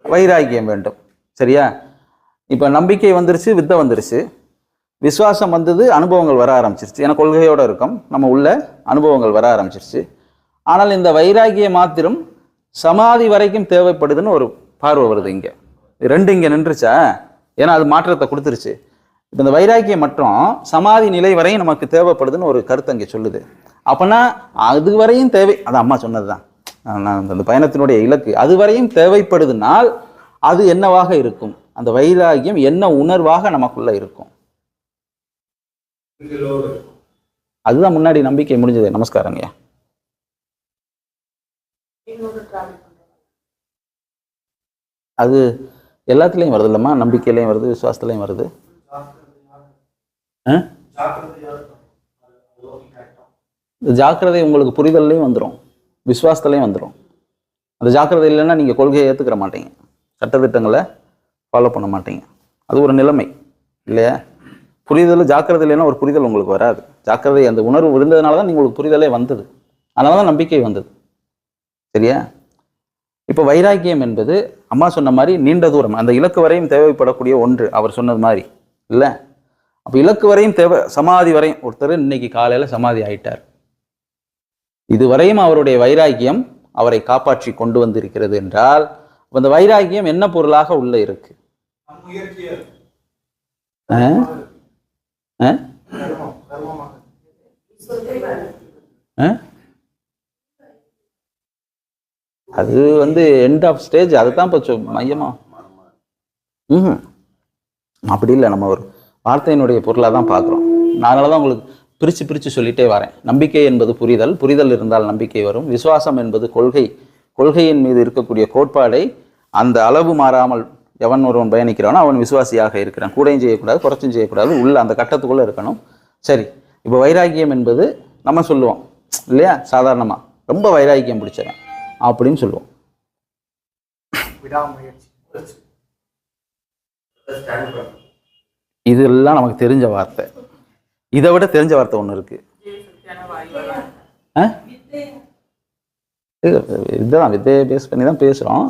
வைராக்கியம் வேண்டும். சரியா? இப்ப நம்பிக்கை வந்துருச்சு, வித்தை வந்துருச்சு, விசுவாசம் வந்தது, அனுபவங்கள் வர ஆரம்பிச்சிருச்சு. ஏன்னா கொள்கையோட இருக்கும், நம்ம உள்ள அனுபவங்கள் வர ஆரம்பிச்சிருச்சு. ஆனால் இந்த வைராக்கிய மாத்திரம் சமாதி வரைக்கும் தேவைப்படுதுன்னு ஒரு பார்வை வருது. இங்க ரெண்டு இங்க நின்றுச்சா? ஏன்னா அது மாற்றத்தை கொடுத்துருச்சு. இப்போ இந்த வைராக்கியம் மற்றும் சமாதி நிலை வரையும் நமக்கு தேவைப்படுதுன்னு ஒரு கருத்து அங்கே சொல்லுது. அப்பனா அது வரையும் தேவை, அது அம்மா சொன்னதுதான், அந்த பயணத்தினுடைய இலக்கு அது வரையும் தேவைப்படுதுனால் அது என்னவாக இருக்கும்? அந்த வைராக்கியம் என்ன உணர்வாக நமக்குள்ள இருக்கும்? அதுதான் முன்னாடி நம்பிக்கை முடிஞ்சது. நமஸ்காரங்கய்யா. அது எல்லாத்துலேயும் வருது இல்லைம்மா, நம்பிக்கையிலையும் வருது, விசுவாசத்துலையும் வருது. இந்த ஜாக்கிரதை உங்களுக்கு புரிதல்லையும் வந்துடும், விசுவாசத்துலையும் வந்துடும். அந்த ஜாக்கிரதை இல்லைன்னா நீங்கள் கொள்கையை ஏற்றுக்கிற மாட்டீங்க, சட்டத்திட்டங்களை ஃபாலோ பண்ண மாட்டீங்க. அது ஒரு நிலைமை இல்லையா? புரிதல் ஜாக்கிரதை இல்லைன்னா ஒரு புரிதல் உங்களுக்கு வராது. ஜாக்கிரதை அந்த உணர்வு இருந்ததுனால தான் உங்களுக்கு புரிதலே வந்தது, அதனால தான் நம்பிக்கை வந்தது. சரியா? இப்போ வைராக்கியம் என்பது அம்மா சொன்ன மாதிரி நீண்ட தூரம், அந்த இலக்கு வரையும் தேவைப்படக்கூடிய ஒன்று. அவர் சொன்னது மாதிரி இல்லை. அப்போ இலக்கு வரையும் தேவை, சமாதி வரையும். ஒருத்தர் இன்னைக்கு காலையில் சமாதி ஆயிட்டார், இதுவரையும் அவருடைய வைராக்கியம் அவரை காப்பாற்றி கொண்டு வந்திருக்கிறது என்றால் அந்த வைராக்கியம் என்ன பொருளாக உள்ள இருக்கு? அது எண்ட் ஆஃப் ஸ்டேஜ், அதுதான் இப்போ மையமா. அப்படி இல்லை, நம்ம ஒரு வார்த்தையினுடைய பொருளாக தான் பார்க்குறோம். அதனால தான் உங்களுக்கு பிரித்து சொல்லிட்டே வரேன். நம்பிக்கை என்பது புரிதல், புரிதல் இருந்தால் நம்பிக்கை வரும். விசுவாசம் என்பது கொள்கை, கொள்கையின் மீது இருக்கக்கூடிய கோட்பாடை அந்த அளவு மாறாமல் எவன் ஒருவன் பயணிக்கிறானோ அவன் விசுவாசியாக இருக்கிறான். கூடையும் செய்யக்கூடாது, குறைச்சும் செய்யக்கூடாது, உள்ள அந்த கட்டத்துக்குள்ளே இருக்கணும். சரி, இப்போ வைராக்கியம் என்பது நம்ம சொல்லுவோம் இல்லையா, சாதாரணமாக ரொம்ப வைராக்கியம் பிடிச்சவன் அப்படின்னு சொல்லுவோம். இதெல்லாம் நமக்கு தெரிஞ்ச வார்த்தை. இதை விட தெரிஞ்ச வார்த்தை ஒன்று இருக்கு. இதுதான் வித்தையை பேஸ் பண்ணி தான் பேசுறோம்.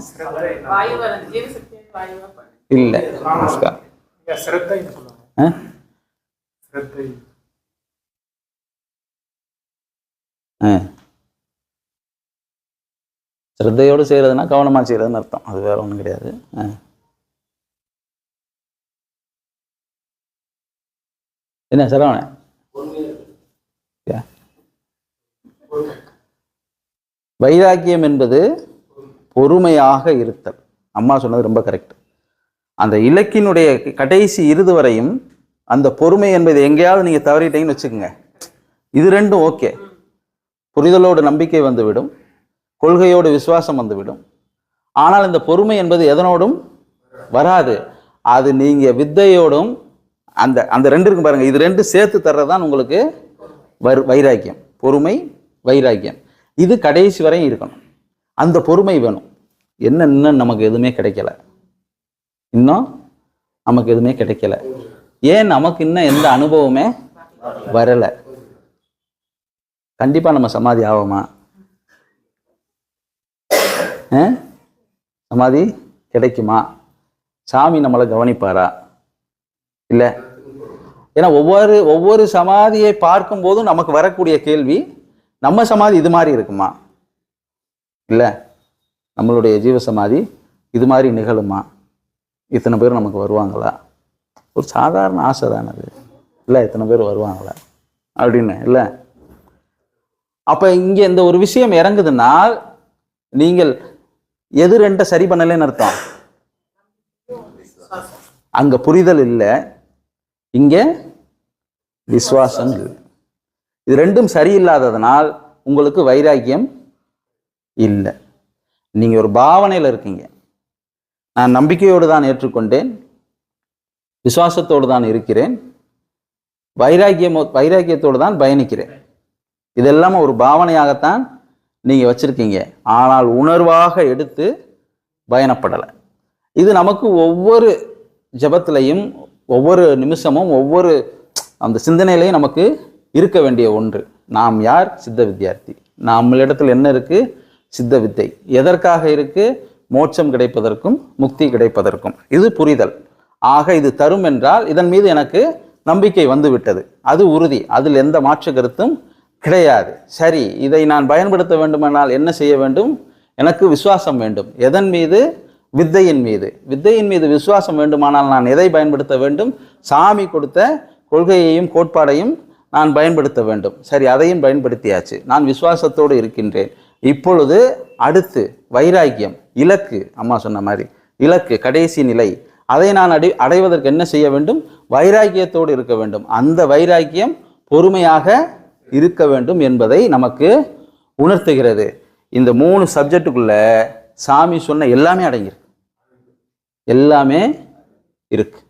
இல்லை, ஸ்ரத்தையோடு செய்யறதுன்னா கவனமா செய்யறதுன்னு அர்த்தம், அது வேற ஒன்றும் கிடையாது. என்ன சரவணன், வைராக்கியம் என்பது பொறுமையாக இருத்தல். அம்மா சொன்னது ரொம்ப கரெக்ட். அந்த இலக்கினுடைய கடைசி இறுதி வரையும் அந்த பொறுமை என்பது எங்கேயாவது நீங்க தவறிட்டீங்கன்னு வச்சுக்கோங்க, இது ரெண்டும் ஓகே. புரிதலோடு நம்பிக்கை வந்துவிடும், கொள்கையோடு விசுவாசம் வந்துவிடும். ஆனால் இந்த பொறுமை என்பது எதனோடும் வராது. அது நீங்க வித்தையோடும் அந்த அந்த ரெண்டு இருக்கும் பாருங்க, இது ரெண்டு சேர்த்து தர்றதுதான் உங்களுக்கு வைராக்கியம். பொறுமை, வைராக்கியம், இது கடைசி வரையும் இருக்கணும். அந்த பொறுமை வேணும். என்ன இன்னும் நமக்கு எதுவுமே கிடைக்கல, இன்னும் நமக்கு எதுவுமே கிடைக்கல. ஏன் நமக்கு இன்னும் எந்த அனுபவமே வரல. கண்டிப்பா நம்ம சமாதி ஆவோமா? சமாதி கிடைக்குமா? சாமி நம்மளை கவனிப்பாரா? இல்லை. ஏன்னா ஒவ்வொரு சமாதியை பார்க்கும் போதும் நமக்கு வரக்கூடிய கேள்வி, நம்ம சமாதி இது மாதிரி இருக்குமா? இல்லை, நம்மளுடைய ஜீவ சமாதி இது மாதிரி நிகழுமா? இத்தனை பேர் நமக்கு வருவாங்களா? ஒரு சாதாரண ஆசை தானே அது, இல்லை இத்தனை பேர் வருவாங்களா அப்படின்னு. இல்லை, அப்போ இங்கே இந்த ஒரு விஷயம் இறங்குதுனால் நீங்கள் எது ரெண்டை சரி பண்ணலைன்னு அர்த்தம். அங்க புரிதல் இல்லை, இங்க விசுவாசம் இல்லை. இது ரெண்டும் சரியில்லாததனால் உங்களுக்கு வைராக்கியம் இல்லை. நீங்க ஒரு பாவனையில் இருக்கீங்க, நான் நம்பிக்கையோடு தான் ஏற்றுக்கொண்டேன், விசுவாசத்தோடு தான் இருக்கிறேன், வைராக்கியத்தோடு தான் பயணிக்கிறேன். இதெல்லாம ஒரு பாவனையாகத்தான் நீங்க வச்சிருக்கீங்க. ஆனால் உணர்வாக எடுத்து பயணப்படலை. இது நமக்கு ஒவ்வொரு ஜபத்திலையும் ஒவ்வொரு நிமிஷமும் ஒவ்வொரு அந்த சிந்தனையிலையும் நமக்கு இருக்க வேண்டிய ஒன்று. நாம் யார்? சித்த வித்தியார்த்தி. நம்மளிடத்தில் என்ன இருக்கு? சித்த வித்தை. எதற்காக இருக்கு? மோட்சம் கிடைப்பதற்கும் முக்தி கிடைப்பதற்கும். இது புரிதல். ஆக இது தரும் என்றால் இதன் மீது எனக்கு நம்பிக்கை வந்து விட்டது, அது உறுதி, அதில் எந்த மாற்று கருத்தும் கிடையாது. சரி, இதை நான் பயன்படுத்த வேண்டுமானால் என்ன செய்ய வேண்டும்? எனக்கு விசுவாசம் வேண்டும். எதன் மீது? வித்தையின் மீது. வித்தையின் மீது விசுவாசம் வேண்டுமானால் நான் எதை பயன்படுத்த வேண்டும்? சாமி கொடுத்த கொள்கையையும் கோட்பாடையும் நான் பயன்படுத்த வேண்டும். சரி, அதையும் பயன்படுத்தியாச்சு, நான் விசுவாசத்தோடு இருக்கின்றேன். இப்பொழுது அடுத்து வைராக்கியம், இலக்கு. அம்மா சொன்ன மாதிரி இலக்கு, கடைசி நிலை. அதை நான் அடைவதற்கு என்ன செய்ய வேண்டும்? வைராக்கியத்தோடு இருக்க வேண்டும். அந்த வைராக்கியம் பொறுமையாக இருக்க வேண்டும் என்பதை நமக்கு உணர்த்துகிறது. இந்த 3 சப்ஜெக்டுக்குள்ள சாமி சொன்ன எல்லாமே அடங்கியிருக்கு. எல்லாமே இருக்கு.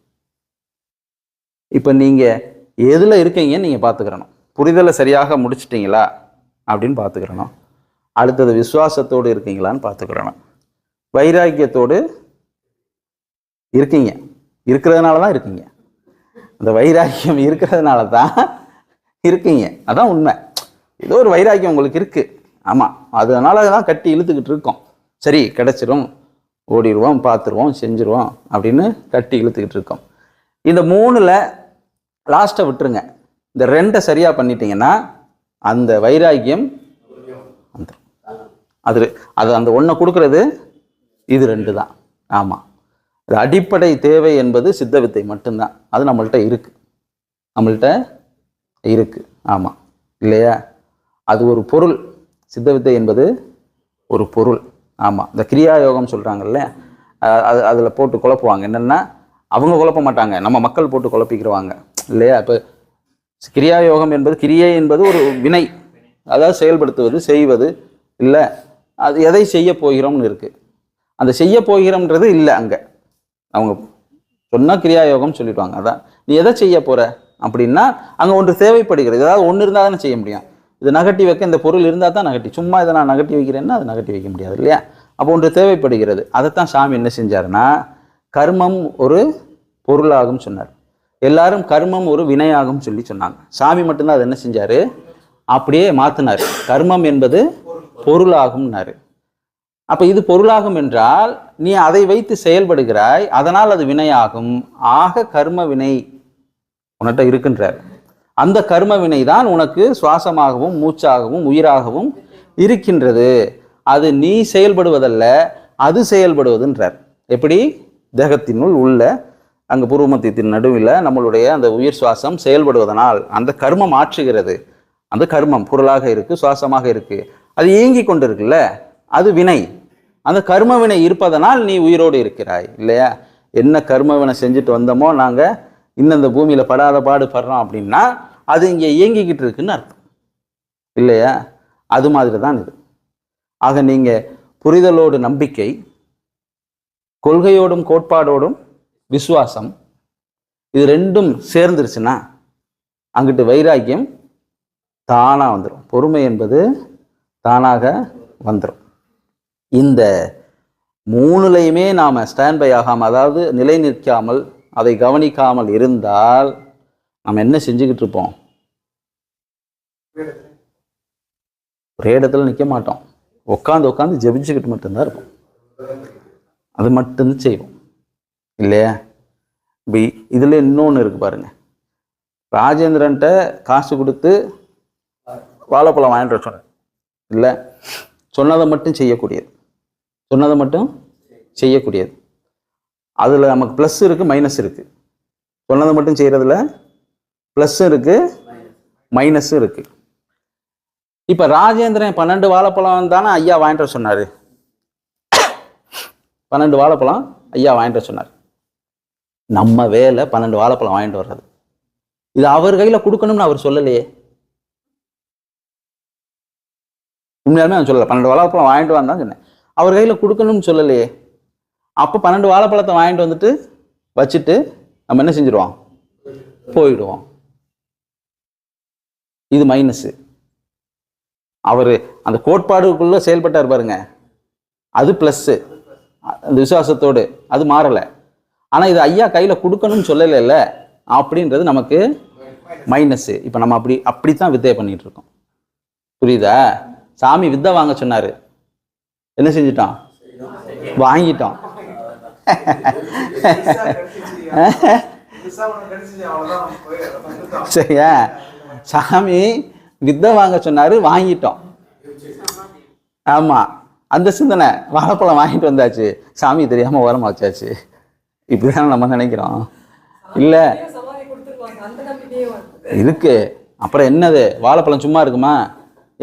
இப்போ நீங்கள் எதில் இருக்கீங்கன்னு நீங்கள் பார்த்துக்கிறணும். புரிதலை சரியாக முடிச்சிட்டிங்களா அப்படின்னு பார்த்துக்கிறணும். அடுத்தது விசுவாசத்தோடு இருக்கீங்களான்னு பார்த்துக்கிறணும். வைராக்கியத்தோடு இருக்கீங்க, இருக்கிறதுனால தான் இருக்கீங்க. அந்த வைராக்கியம் இருக்கிறதுனால தான் இருக்கீங்க, அதான் உண்மை. ஏதோ ஒரு வைராக்கியம் உங்களுக்கு இருக்கு. ஆமாம், அதனால தான் கட்டி இழுத்துக்கிட்டு இருக்கோம். சரி கிடைச்சிரும், ஓடிடுவோம், பார்த்துருவோம், செஞ்சுருவோம் அப்படின்னு கட்டி இழுத்துக்கிட்டு இருக்கோம். இந்த 3ல் லாஸ்ட்டை விட்டுருங்க. இந்த 2 சரியாக பண்ணிட்டீங்கன்னா அந்த வைராக்கியம் வந்துடும். அது அந்த 1 கொடுக்கறது இது 2 தான். ஆமாம், அது அடிப்படை தேவை என்பது சித்த வித்தை மட்டும்தான். அது நம்மள்கிட்ட இருக்கு. ஆமாம் இல்லையா? அது ஒரு பொருள். சித்த வித்தை என்பது ஒரு பொருள். ஆமாம், இந்த கிரியா யோகம் சொல்கிறாங்கல்ல, அதில் போட்டு குழப்புவாங்க. என்னென்னா அவங்க குழப்ப மாட்டாங்க, நம்ம மக்கள் போட்டு குழப்பிக்கிறவாங்க இல்லையா? இப்போ கிரியா யோகம் என்பது, கிரியை என்பது ஒரு வினை, அதாவது செயல்படுத்துவது, செய்வது இல்லை. அது எதை செய்ய போகிறோம்னு இருக்குது. அந்த செய்ய போகிறோம்ன்றது இல்லை. அங்கே அவங்க சொன்னால் கிரியா யோகம் சொல்லிடுவாங்க. அதான் நீ எதை செய்ய போகிற அப்படின்னா அங்கே ஒன்று தேவைப்படுகிறது. ஏதாவது ஒன்று இருந்தால் தானே செய்ய முடியும். இது நகட்டி வைக்க இந்த பொருள் இருந்தால் தான் நகட்டி. சும்மா இதை நான் நகட்டி வைக்கிறேன்னா அது நகட்டி வைக்க முடியாது இல்லையா? அப்போ ஒன்று தேவைப்படுகிறது. அதைத்தான் சாமி என்ன செஞ்சாருன்னா, கர்மம் ஒரு பொருளாகும் சொன்னார். எல்லாரும் கர்மம் ஒரு வினையாகும் சொல்லி சொன்னாங்க. சாமி மட்டும்தான் அதை என்ன செஞ்சார், அப்படியே மாற்றினார். கர்மம் என்பது பொருளாகும்னாரு. அப்போ இது பொருளாகும் என்றால் நீ அதை வைத்து செயல்படுகிறாய், அதனால் அது வினையாகும். ஆக கர்ம வினை உன்கிட்ட இருக்கின்றார். அந்த கர்ம வினை தான் உனக்கு சுவாசமாகவும் மூச்சாகவும் உயிராகவும் இருக்கின்றது. அது நீ செயல்படுவதல்ல, அது செயல்படுவதுன்றார். எப்படி? தேகத்தினுள் உள்ள அங்கே பூர்வமத்தியத்தின் நடுவில் நம்மளுடைய அந்த உயிர் சுவாசம் செயல்படுவதனால் அந்த கர்மம் ஆற்றுகிறது. அந்த கர்மம் பொருளாக இருக்குது, சுவாசமாக இருக்குது, அது இயங்கி கொண்டு இருக்குல்ல, அது வினை. அந்த கர்ம வினை இருப்பதனால் நீ உயிரோடு இருக்கிறாய் இல்லையா? என்ன கர்ம வினை செஞ்சுட்டு வந்தோமோ நாங்கள் இன்னும் இந்த பூமியில் படாத பாடு படுறோம் அப்படின்னா அது இங்கே இயங்கிக்கிட்டு இருக்குன்னு அர்த்தம் இல்லையா? அது மாதிரி தான் இது. ஆக நீங்கள் புரிதலோடு நம்பிக்கை, கொள்கையோடும் கோட்பாடோடும் விசுவாசம், இது 2ம் சேர்ந்துருச்சுன்னா அங்கிட்டு வைராக்கியம் தானாக வந்துடும். பொறுமை என்பது தானாக வந்துடும். இந்த 3லையுமே நாம் ஸ்டாண்ட் பை ஆகாமல், அதாவது நிலை நிற்காமல், அதை கவனிக்காமல் இருந்தால் நம்ம என்ன செஞ்சுக்கிட்டு இருப்போம்? ஒரே இடத்துல நிற்க மாட்டோம். உட்காந்து ஜெபிச்சுக்கிட்டு மட்டும்தான் இருப்போம். அது மட்டும்தான் செய்வோம் இல்லையா? இப்போ இதில் இன்னொன்று இருக்குது பாருங்க. ராஜேந்திரன்ட்ட காசு கொடுத்து வாழைப்பழம் வாங்கிட்டு வர சொன்னேன் இல்லை, சொன்னதை மட்டும் செய்யக்கூடியது. அதில் நமக்கு ப்ளஸ் இருக்குது, மைனஸ் இருக்குது. சொன்னதை மட்டும் செய்கிறதுல ப்ளஸ்ஸும் இருக்குது, மைனஸும் இருக்குது. இப்போ ராஜேந்திரன் 12 வாழைப்பழம் தானே ஐயா வாங்கிட்டு வர சொன்னார். 12 வாழைப்பழம் ஐயா வாங்கிட்டு வர சொன்னார். நம்ம வேலை 12 வாழைப்பழம் வாங்கிட்டு வர்றது. இது அவர் கையில் கொடுக்கணும்னு அவர் சொல்லலையே. உண்மையாலுமே நான் சொல்லலை, 12 வாழைப்பழம் வாங்கிட்டு வந்தான் சொன்னேன். அவர் கையில் கொடுக்கணும்னு சொல்லலையே. அப்போ 12 வாழைப்பழத்தை வாங்கிட்டு வந்துட்டு வச்சுட்டு நம்ம என்ன செஞ்சிருவோம்? போயிடுவோம். இது மைனஸு. அவர் அந்த கோட்பாடுக்குள்ளே செயல்பட்டார் பாருங்க, அது ப்ளஸ்ஸு. அந்த விசுவாசத்தோடு அது மாறலை. ஆனால் இது ஐயா கையில் கொடுக்கணும்னு சொல்லலைல்ல அப்படின்றது நமக்கு மைனஸு. இப்போ நம்ம அப்படித்தான் வித்தையை பண்ணிட்டு இருக்கோம். புரியுதா? சாமி வித்தை வாங்க சொன்னார், என்ன செஞ்சிட்டோம்? வாங்கிட்டோம். சரியா? சாமி வித்தை வாங்க சொன்னார், வாங்கிட்டோம். ஆமாம், அந்த சிந்தனை. வாழைப்பழம் வாங்கிட்டு வந்தாச்சு, சாமி தெரியாமல் ஓரமாக வச்சாச்சு. இப்படிதான் நம்ம நினைக்கிறோம் இல்லை? இருக்கு. அப்புறம் என்னது? வாழைப்பழம் சும்மா இருக்குமா?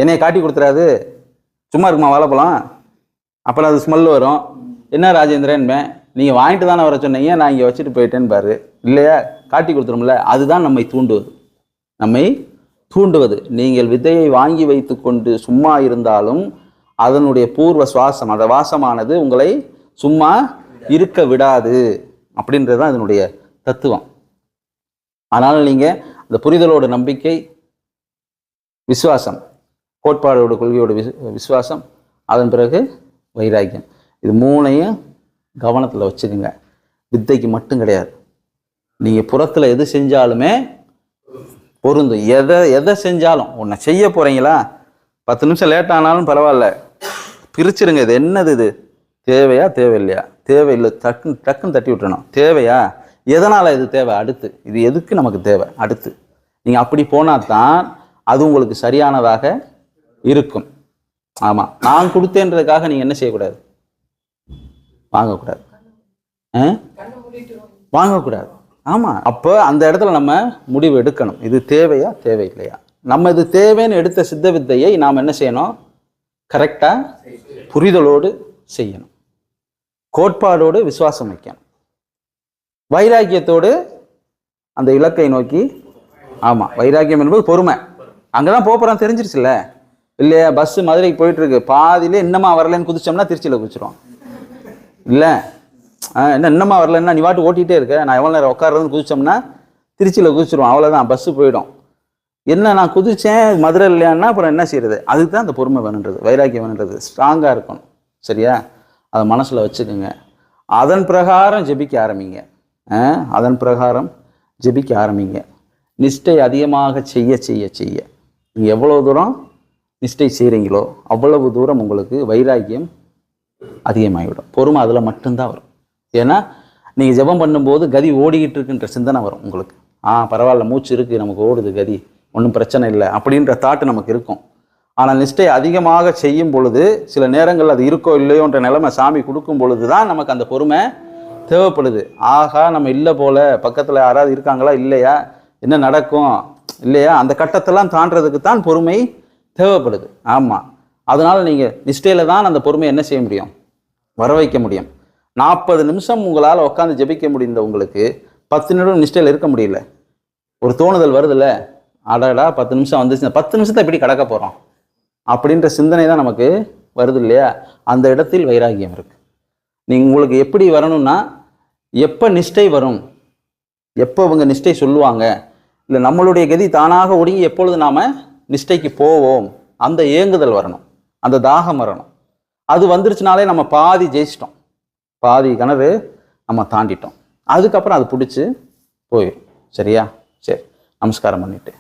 என்னைய காட்டி கொடுத்துறாது. சும்மா இருக்குமா வாழைப்பழம்? அப்புறம் அது ஸ்மெல் வரும். என்ன ராஜேந்திரன்பேன், நீங்கள் வாங்கிட்டு தானே வர சொன்னீங்க, நான் இங்கே வச்சுட்டு போயிட்டேன்னு பாரு இல்லையா? காட்டி கொடுத்துரும்ல. அதுதான் நம்மை தூண்டுவது. நீங்கள் விதையை வாங்கி வைத்து கொண்டு சும்மா இருந்தாலும் அதனுடைய பூர்வ சுவாசம், அந்த வாசமானது உங்களை சும்மா இருக்க விடாது அப்படின்றது தான் இதனுடைய தத்துவம். ஆனால் நீங்கள் இந்த புரிதலோட நம்பிக்கை, விசுவாசம், கோட்பாடோட கொள்கையோட விசுவாசம், அதன் பிறகு வைராக்கியம், இது மூணையும் கவனத்தில் வச்சுக்கோங்க. வித்தைக்கு மட்டும் கிடையாது, நீங்கள் புறத்தில் எது செஞ்சாலுமே பொருந்தும். எதை செஞ்சாலும், ஒன்றை செய்ய போகிறீங்களா, 10 நிமிஷம் லேட் ஆனாலும் பரவாயில்ல, பிரிச்சுருங்க. இது என்னது, இது தேவையா தேவையில்லையா, தேவையில்லை டக்குன்னு தட்டி விட்டுறணும். தேவையா, எதனால் இது தேவை, அடுத்து இது எதுக்கு நமக்கு தேவை, அடுத்து நீங்கள் அப்படி போனால் தான் அது உங்களுக்கு சரியானதாக இருக்கும். ஆமாம், நான் கொடுத்தேன்றதுக்காக நீங்கள் என்ன செய்யக்கூடாது, வாங்கக்கூடாது, வாங்கக்கூடாது. ஆமாம், அப்போ அந்த இடத்துல நம்ம முடிவு எடுக்கணும், இது தேவையா தேவையில்லையா. நம்ம இது தேவைன்னு எடுத்த சித்த வித்தையை நாம் என்ன செய்யணும், கரெக்டாக புரிதலோடு செய்யணும், கோட்பாடோடு விசுவாசம் வைக்கணும், வைராக்கியத்தோடு அந்த இலக்கை நோக்கி. ஆமாம், வைராக்கியம் என்பது பொறுமை. அங்கே தான் போகிறோம் தெரிஞ்சிருச்சுல்ல இல்லையா. பஸ்ஸு மதுரைக்கு போயிட்டுருக்கு, பாதியிலே இன்னமா வரலன்னு குதிச்சோம்னா திருச்சியில் குதிச்சிரும் இல்லை. என்ன இன்னமா வரலன்னா நீ வாட்டு ஓட்டிகிட்டே இருக்க, நான் எவ்வளோ நேரம் உட்காருறதுன்னு குதிச்சோம்னா திருச்சியில் குதிச்சிரும், அவ்வளோதான், பஸ்ஸு போயிடும். என்ன நான் குதித்தேன் மதுரை இல்லையான்னா அப்புறம் என்ன செய்யறது. அதுக்கு தான் அந்த பொறுமை வேணுன்றது, வைராக்கியம் வேணுன்றது, ஸ்ட்ராங்காக இருக்கணும். சரியா, அதை மனசில் வச்சுக்கோங்க. அதன் பிரகாரம் ஜெபிக்க ஆரம்பிங்க. அதன் பிரகாரம் ஜெபிக்க ஆரம்பிங்க. நிஷ்டை அதிகமாக செய்ய செய்ய செய்ய நீங்கள் எவ்வளோ தூரம் நிஷ்டை செய்கிறீங்களோ அவ்வளவு தூரம் உங்களுக்கு வைராக்கியம் அதிகமாகிவிடும். பொறுமை அதில் மட்டும்தான் வரும். ஏன்னா நீங்கள் ஜெபம் பண்ணும்போது கதி ஓடிக்கிட்டு இருக்குன்ற சிந்தனை வரும் உங்களுக்கு. பரவாயில்ல, மூச்சு இருக்குது, நமக்கு ஓடுது கதி, ஒன்றும் பிரச்சனை இல்லை அப்படின்ற தாட்டு நமக்கு இருக்கும். ஆனால் நிஷ்டை அதிகமாக செய்யும் பொழுது சில நேரங்கள் அது இருக்கோ இல்லையோன்ற நிலைமை சாமி கொடுக்கும் பொழுது தான் நமக்கு அந்த பொறுமை தேவைப்படுது. ஆகா, நம்ம இல்லை போல, பக்கத்தில் யாராவது இருக்காங்களா இல்லையா, என்ன நடக்கும் இல்லையா, அந்த கட்டத்தெல்லாம் தாண்டறதுக்கு தான் பொறுமை தேவைப்படுது. ஆமாம், அதனால் நீங்கள் நிஷ்டையில் தான் அந்த பொறுமையை என்ன செய்ய முடியும், வர வைக்க முடியும். 40 நிமிஷம் உங்களால் உட்காந்து ஜெபிக்க முடிந்த உங்களுக்கு 10 நிமிடம் நிஷ்டையில் இருக்க முடியல. ஒரு தோணுதல் வருதுல்ல, அடடா 10 நிமிஷம் வந்துச்சு, 10 நிமிஷத்தை எப்படி கடக்க போகிறோம் அப்படின்ற சிந்தனை தான் நமக்கு வருது இல்லையா. அந்த இடத்தில் வைராக்கியம் இருக்குது. நீங்கள் உங்களுக்கு எப்படி வரணும்னா, எப்போ நிஷ்டை வரும், எப்போ அவங்க நிஷ்டை சொல்லுவாங்க, இல்லை நம்மளுடைய கதி தானாக ஒடுங்கி எப்பொழுது நாம் நிஷ்டைக்கு போவோம், அந்த ஏங்குதல் வரணும், அந்த தாகம் வரணும். அது வந்துருச்சுனாலே நம்ம பாதி ஜெயிச்சிட்டோம், பாதி கிணறு நம்ம தாண்டிட்டோம். அதுக்கப்புறம் அது பிடிச்சி போயிடும். சரியா, சரி, நமஸ்காரம் பண்ணிட்டு